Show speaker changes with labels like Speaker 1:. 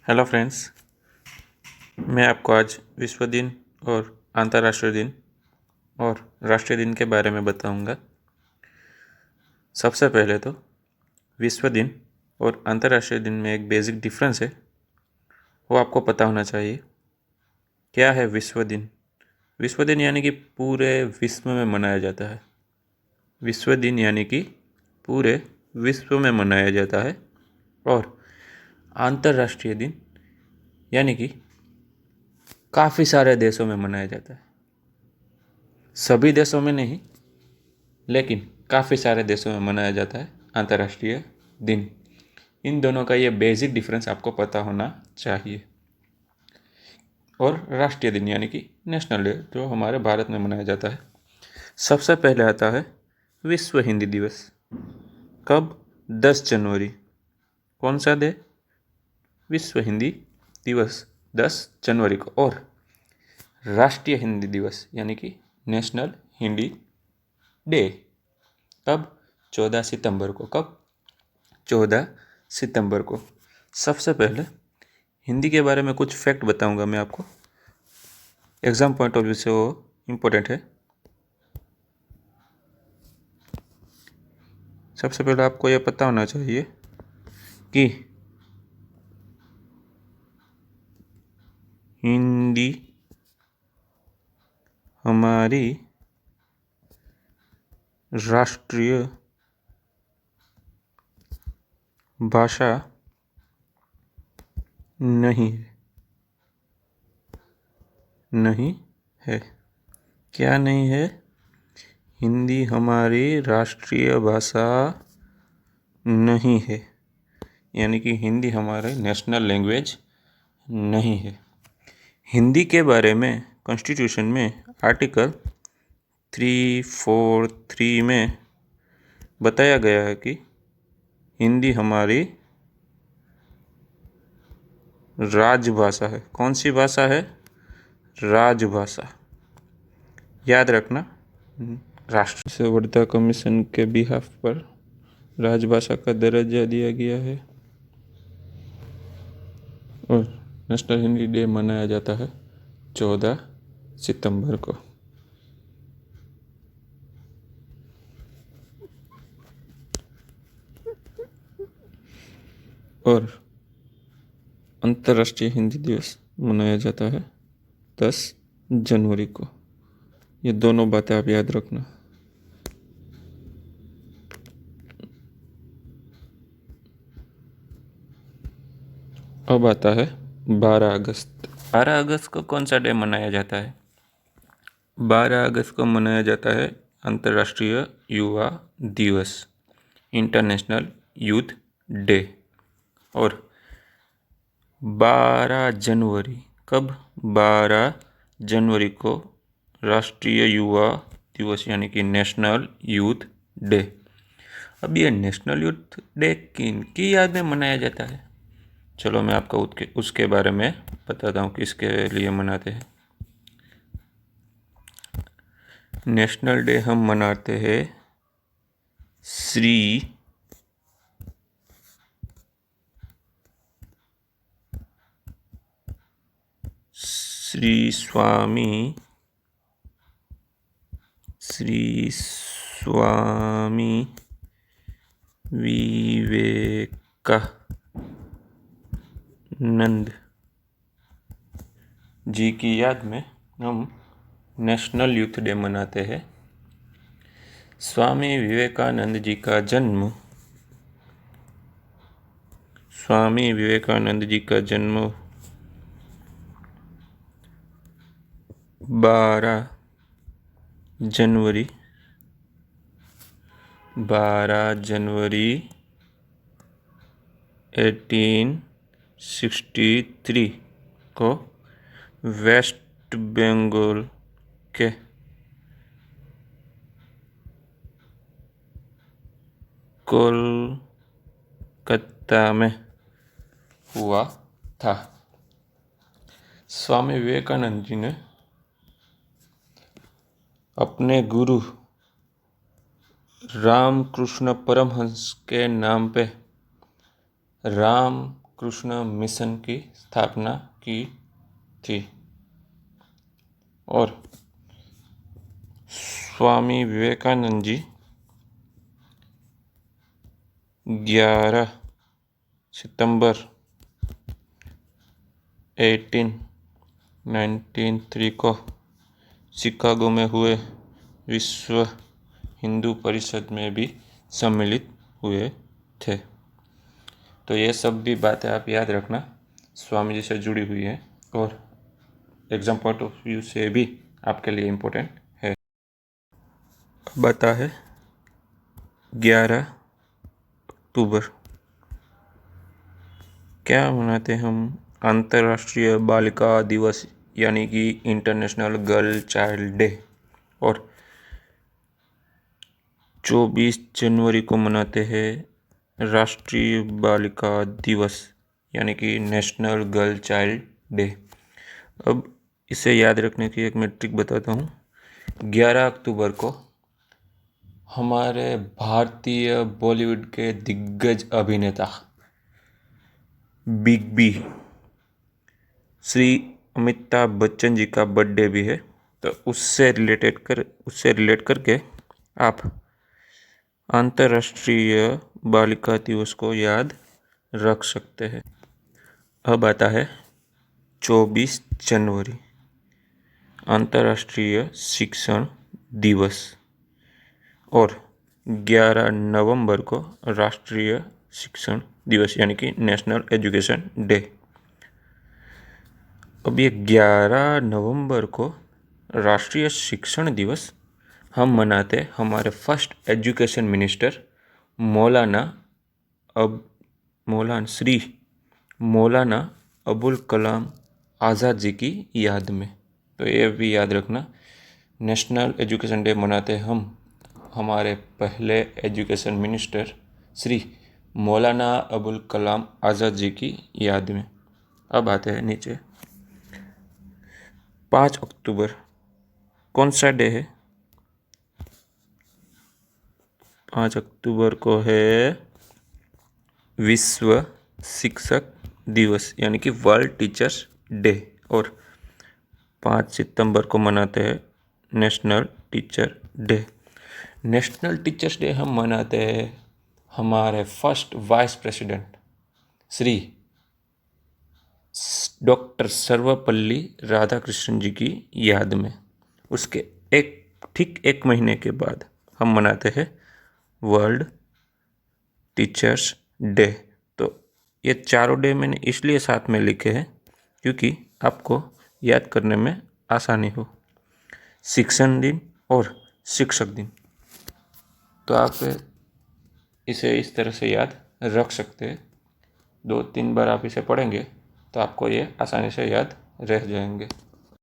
Speaker 1: Hello friends, मैं आपको आज विश्व दिन और अंतर्राष्ट्रीय दिन और राष्ट्रीय दिन के बारे में बताऊंगा। सबसे पहले तो विश्व दिन और अंतर्राष्ट्रीय दिन में एक बेसिक डिफरेंस है, वो आपको पता होना चाहिए। क्या है विश्व दिन? विश्व दिन यानी कि पूरे विश्व में मनाया जाता है। विश्व दिन यानी कि पूरे विश्व में मनाया जाता है। और अंतर्राष्ट्रीय दिन यानी कि काफ़ी सारे देशों में मनाया जाता है। सभी देशों में नहीं, लेकिन काफ़ी सारे देशों में मनाया जाता है अंतर्राष्ट्रीय दिन। इन दोनों का ये बेसिक डिफरेंस आपको पता होना चाहिए। और राष्ट्रीय दिन यानी कि नेशनल डे, जो हमारे भारत में मनाया जाता है। सबसे पहले आता है विश्व हिंदी दिवस। कब? 10 जनवरी। कौन सा डे? विश्व हिंदी दिवस 10 जनवरी को। और राष्ट्रीय हिंदी दिवस यानी कि नेशनल हिंदी डे कब? 14 सितंबर को। कब? 14 सितंबर को। सबसे पहले हिंदी के बारे में कुछ फैक्ट बताऊंगा मैं आपको। एग्ज़ाम पॉइंट ऑफ व्यू से वो इम्पोर्टेंट है। सबसे पहले आपको यह पता होना चाहिए कि हिंदी हमारी राष्ट्रीय भाषा नहीं है। क्या नहीं है? हिंदी हमारी राष्ट्रीय भाषा नहीं है, यानी कि हिंदी हमारे नेशनल लैंग्वेज नहीं है। हिंदी के बारे में कॉन्स्टिट्यूशन में आर्टिकल 343 में बताया गया है कि हिंदी हमारी राजभाषा है। कौन सी भाषा है? राजभाषा। याद रखना। राष्ट्र संवर्धन कमीशन के बिहाफ पर राजभाषा का दर्जा दिया गया है। और नेशनल हिंदी डे मनाया जाता है 14 सितंबर को। और अंतर्राष्ट्रीय हिंदी दिवस मनाया जाता है 10 जनवरी को। ये दोनों बातें आप याद रखना। अब आता है 12 अगस्त। 12 अगस्त को कौन सा डे मनाया जाता है? 12 अगस्त को मनाया जाता है अंतर्राष्ट्रीय युवा दिवस, इंटरनेशनल यूथ डे। और 12 जनवरी, कब? 12 जनवरी को राष्ट्रीय युवा दिवस यानी कि नेशनल यूथ डे। अब ये नेशनल यूथ डे किन की याद में मनाया जाता है? चलो मैं आपको उसके बारे में बताता हूँ किसके लिए मनाते हैं। नेशनल डे हम मनाते हैं श्री स्वामी विवेकानंद जी की याद में हम नेशनल यूथ डे मनाते हैं। स्वामी विवेकानंद जी का जन्म 12 जनवरी 1863 को वेस्ट बंगाल के कोलकाता में हुआ था। स्वामी विवेकानंद जी ने अपने गुरु रामकृष्ण परमहंस के नाम पे राम कृष्ण मिशन की स्थापना की थी और स्वामी विवेकानंद जी 11 सितंबर 1893 को शिकागो में हुए विश्व हिंदू परिषद में भी सम्मिलित हुए थे। तो ये सब भी बातें आप याद रखना, स्वामी जी से जुड़ी हुई है और एग्जाम पॉइंट ऑफ व्यू से भी आपके लिए इम्पोर्टेंट है। अब आता है 11 अक्टूबर। क्या मनाते हम? अंतर्राष्ट्रीय बालिका दिवस यानी कि इंटरनेशनल गर्ल चाइल्ड डे। और 24 जनवरी को मनाते हैं राष्ट्रीय बालिका दिवस यानी कि नेशनल गर्ल चाइल्ड डे। अब इसे याद रखने की एक मैट्रिक बताता हूँ। 11 अक्टूबर को हमारे भारतीय बॉलीवुड के दिग्गज अभिनेता बिग बी श्री अमिताभ बच्चन जी का बर्थडे भी है। तो उससे रिलेट करके आप अंतर्राष्ट्रीय बालिका दिवस को याद रख सकते हैं। अब आता है 24 जनवरी, अंतर्राष्ट्रीय शिक्षण दिवस। और 11 नवंबर को राष्ट्रीय शिक्षण दिवस यानी कि नेशनल एजुकेशन डे। अब ये 11 नवंबर को राष्ट्रीय शिक्षण दिवस हम मनाते हमारे first education minister Maulana Abul Kalam Azad ji की याद में। तो ये भी याद रखना, नेशनल एजुकेशन डे मनाते हम हमारे पहले एजुकेशन मिनिस्टर श्री मौलाना अबुल कलाम आज़ाद जी की याद में। अब आते हैं नीचे 5 अक्टूबर कौन सा डे है? 5 अक्टूबर को है विश्व शिक्षक दिवस यानी कि वर्ल्ड टीचर्स डे। और 5 सितंबर को मनाते हैं national teacher day. National teachers day हम मनाते हैं हमारे first vice president Shri doctor Sarvepalli Radhakrishnan ji की याद में। उसके ठीक एक महीने के बाद हम मनाते हैं वर्ल्ड टीचर्स डे। तो ये चारों डे मैंने इसलिए साथ में लिखे हैं क्योंकि आपको याद करने में आसानी हो। शिक्षण दिन और शिक्षक दिन, तो आप इसे इस तरह से याद रख सकते हैं। 2-3 बार आप इसे पढ़ेंगे तो आपको ये आसानी से याद रह जाएंगे।